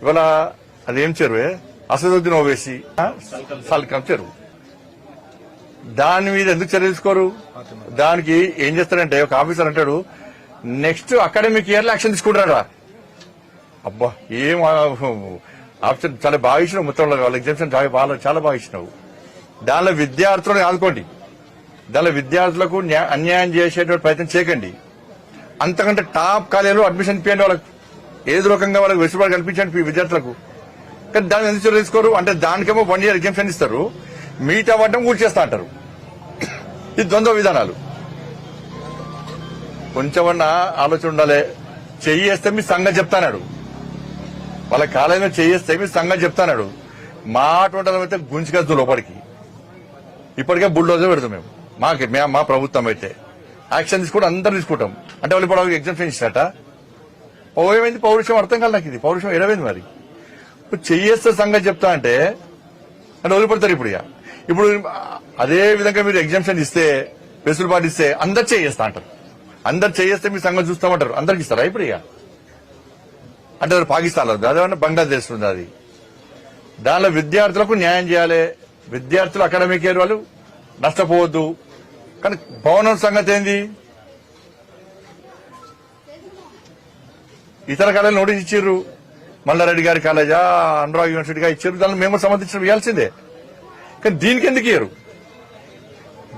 ఇవాళ అదేం చెరువే అసదుద్దీన్ ఓవేసి సల్కం చెరువు. దాని మీద ఎందుకు చర్య తీసుకోరు? దానికి ఏం చేస్తారంటే ఒక ఆఫీసర్ అంటాడు నెక్స్ట్ అకాడమిక్ ఇయర్ లో యాక్షన్ తీసుకుంటారా. అబ్బా ఏం ఆప్షన్ చాలా బాగా ఇచ్చినావు, మొత్తంలో వాళ్ళ ఎగ్జామ్షన్ చాలా బాగా ఇచ్చినావు. దానిలో విద్యార్థులను ఆదుకోండి, దానిలో విద్యార్థులకు అన్యాయం చేసేటువంటి ప్రయత్నం చేయకండి. అంతకంటే టాప్ కాలేజీలో అడ్మిషన్ ఇప్పించండి, వాళ్ళకు ఏదో రకంగా వాళ్ళకి వెసులుబాటు కల్పించండి విద్యార్థులకు. కానీ దాన్ని ఎందుకు చర్య తీసుకోరు? అంటే దానికేమో 1 year ఎగ్జామ్షన్ ఇస్తారు, మిగతా వాటం కూర్చేస్తా అంటారు. ఇది ద్వంద్వ విధానాలు. కొంచెమన్నా ఆలోచన ఉండాలి. చెయ్యేస్తే మీ సంగతి చెప్తానాడు, వాళ్ళ కాలేజీలో చెయ్యేస్తే మీ సంగతి చెప్తానాడు. మా అటువంటి గుంజుకెళ్తాం లోపలికి. ఇప్పటికే బుల్డోజర్ పెడతాం మేము, మా ప్రభుత్వం అయితే యాక్షన్ తీసుకుంటాం, అందరూ తీసుకుంటాం. అంటే వాళ్ళు ఇప్పుడు ఎగ్జామ్షన్ ఇచ్చినట్ట ఏమైంది? పౌరుషం అర్థం కాదు నాకు. ఇది పౌరుషం ఎడమైంది. మరి ఇప్పుడు చెయ్యేస్తే సంగతి చెప్తా అంటే వదిలిపడతారు. ఇప్పుడు అదే విధంగా మీరు ఎగ్జామ్షన్ ఇస్తే, వెసులుబాటు ఇస్తే అందరు చేయేస్తా అంటారు. అందరు చేయేస్తే మీ సంగతి చూస్తామంటారు. అందరికి ఇస్తారా ఇప్పుడు? అంటే పాకిస్తాన్ లో అదేమన్నా బంగ్లాదేశ్ ఉంది. అది దానిలో విద్యార్థులకు న్యాయం చేయాలి, విద్యార్థులు అకాడమిక్ ఇయర్ వాళ్ళు నష్టపోవద్దు. కానీ భవనం సంగతి ఏంది? ఇతర కాలేజీలు నోటీస్ ఇచ్చిర్రు, మల్లారెడ్డి గారి కాలేజా, అనురాగ్ యూనివర్సిటీగా ఇచ్చారు, దానిలో మేము సంబంధించిన ఇవ్వాల్సిందే. కానీ దీనికి ఎందుకు ఇయ్యరు?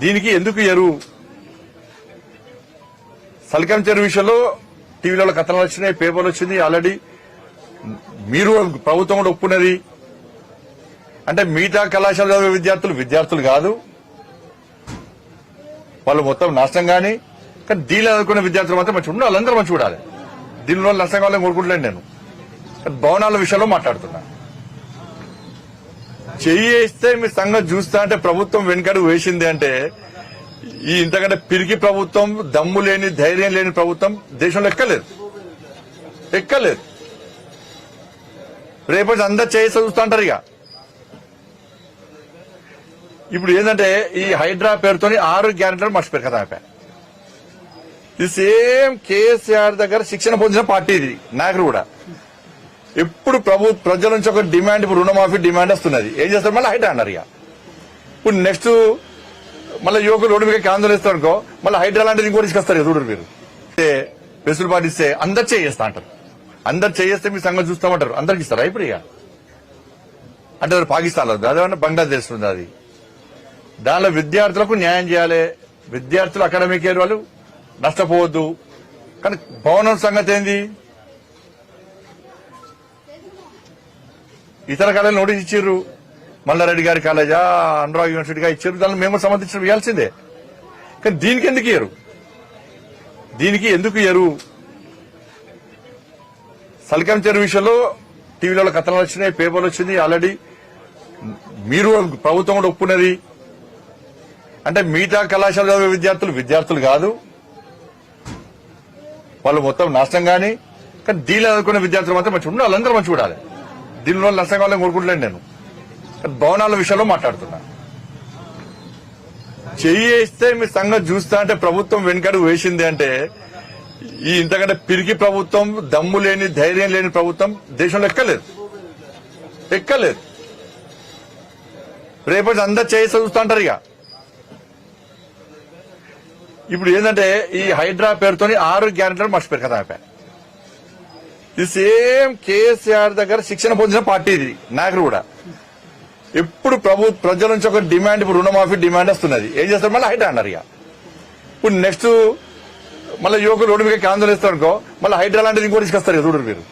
దీనికి ఎందుకు ఇయ్యరు? సల్కం చెరువు విషయంలో టీవీలలో కథనాలు వచ్చినాయి, పేపర్లు వచ్చింది. ఆల్రెడీ మీరు ప్రభుత్వం కూడా ఒప్పుకున్నది. అంటే మిగతా కళాశాల చదివే విద్యార్థులు కాదు, వాళ్ళు మొత్తం నాశనం. కానీ దీనిలో చదువుకునే విద్యార్థులు మాత్రం మంచిగా ఉండాలి, వాళ్ళందరూ మంచిగా ఉండాలి. దీనిలో నష్టం కావాలని కోరుకుంటలేను నేను. భవనాల విషయంలో మాట్లాడుతున్నా. చెయ్యేస్తే మీ సంగతి చూస్తా అంటే ప్రభుత్వం వెనుకడుగు వేసింది అంటే ఈ ఇంతకంటే పిరికి ప్రభుత్వం, దమ్ము లేని, ధైర్యం లేని ప్రభుత్వం దేశంలో ఎక్కలేదు. రేపటి అందరు చేసి చూస్తా అంటారు. ఇప్పుడు ఏంటంటే ఈ హైడ్రా పేరుతోని 6 గ్యారెంటీలు మర్చిపోయారు కదా. ఇది సేమ్ కేసీఆర్ దగ్గర శిక్షణ పొందిన పార్టీ ఇది. నాయకులు కూడా ఎప్పుడు ప్రజల నుంచి ఒక డిమాండ్, ఇప్పుడు రుణమాఫీ డిమాండ్ వస్తున్నది. ఏం చేస్తారు? మళ్ళీ హైడ్రా అన్నారు. ఇప్పుడు నెక్స్ట్ మళ్ళీ యువకులు రోడ్డు మీద ఆందోళన ఇస్తారు అనుకో, మళ్ళీ హైడ్రా లాంటిది ఇంకోటి తీసుకొస్తారు. చూడరు మీరు. వెసులుబాటు ఇస్తే అందరు చేయేస్తా అంటారు. అందరు చేయేస్తే మీ సంగతి చూస్తామంటారు. అందరికి ఇస్తారా ఇప్పుడు? అంటే పాకిస్తాన్ లో అదేమన్నా బంగ్లాదేశ్ ఉంది. అది దానిలో విద్యార్థులకు న్యాయం చేయాలి, విద్యార్థులు అకాడమిక్ ఇయర్ వాళ్ళు నష్టపోవద్దు. కానీ భవనం సంగతి ఏంది? ఇతర కాలేజీలు నోటీస్ ఇచ్చిర్రు, మల్లారెడ్డి గారి కాలేజా, అనురాగ్ యూనివర్సిటీగా ఇచ్చారు, దానిలో మేము సంబంధించిన ఇవ్వాల్సిందే. కానీ దీనికి ఎందుకు ఇయ్యరు? దీనికి ఎందుకు ఇయ్యరు? సల్కం చెరువు విషయంలో టీవీలలో కథనాలు వచ్చినాయి, పేపర్లు వచ్చింది. ఆల్రెడీ మీరు ప్రభుత్వం కూడా ఒప్పుకున్నది. అంటే మిగతా కళాశాల చదివే విద్యార్థులు కాదు, వాళ్ళు మొత్తం నాశనం. కానీ దీనిలో చదువుకునే విద్యార్థులు మాత్రం మంచిగా ఉండాలి, వాళ్ళందరూ మంచిగా ఉండాలి. దీనిలో నష్టం కావాలని కోరుకుంటలేను నేను. భవనాల విషయంలో మాట్లాడుతున్నా. చెయ్యేస్తే మీ సంగతి చూస్తా అంటే ప్రభుత్వం వెనుకడుగు వేసింది అంటే ఈ ఇంతకంటే పిరికి ప్రభుత్వం, దమ్ము లేని, ధైర్యం లేని ప్రభుత్వం దేశంలో ఎక్కలేదు. రేపటి అందరు చేసి చూస్తా అంటారు. ఇప్పుడు ఏంటంటే ఈ హైడ్రా పేరుతోని 6 గ్యారెంటీలు మర్చిపోయారు కదా. ఇది సేమ్ కేసీఆర్ దగ్గర శిక్షణ పొందిన పార్టీ ఇది. నాయకులు కూడా ఎప్పుడు ప్రజల నుంచి ఒక డిమాండ్, ఇప్పుడు రుణమాఫీ డిమాండ్ వస్తున్నది. ఏం చేస్తారు? మళ్ళీ హైడ్రా అన్నారు. ఇప్పుడు నెక్స్ట్ మళ్ళీ యువకులు రోడ్డు మీద ఆందోళన ఇస్తారు అనుకో, మళ్ళీ హైడ్రా లాంటిది ఇంకోటి తీసుకొస్తారు. చూడరు మీరు.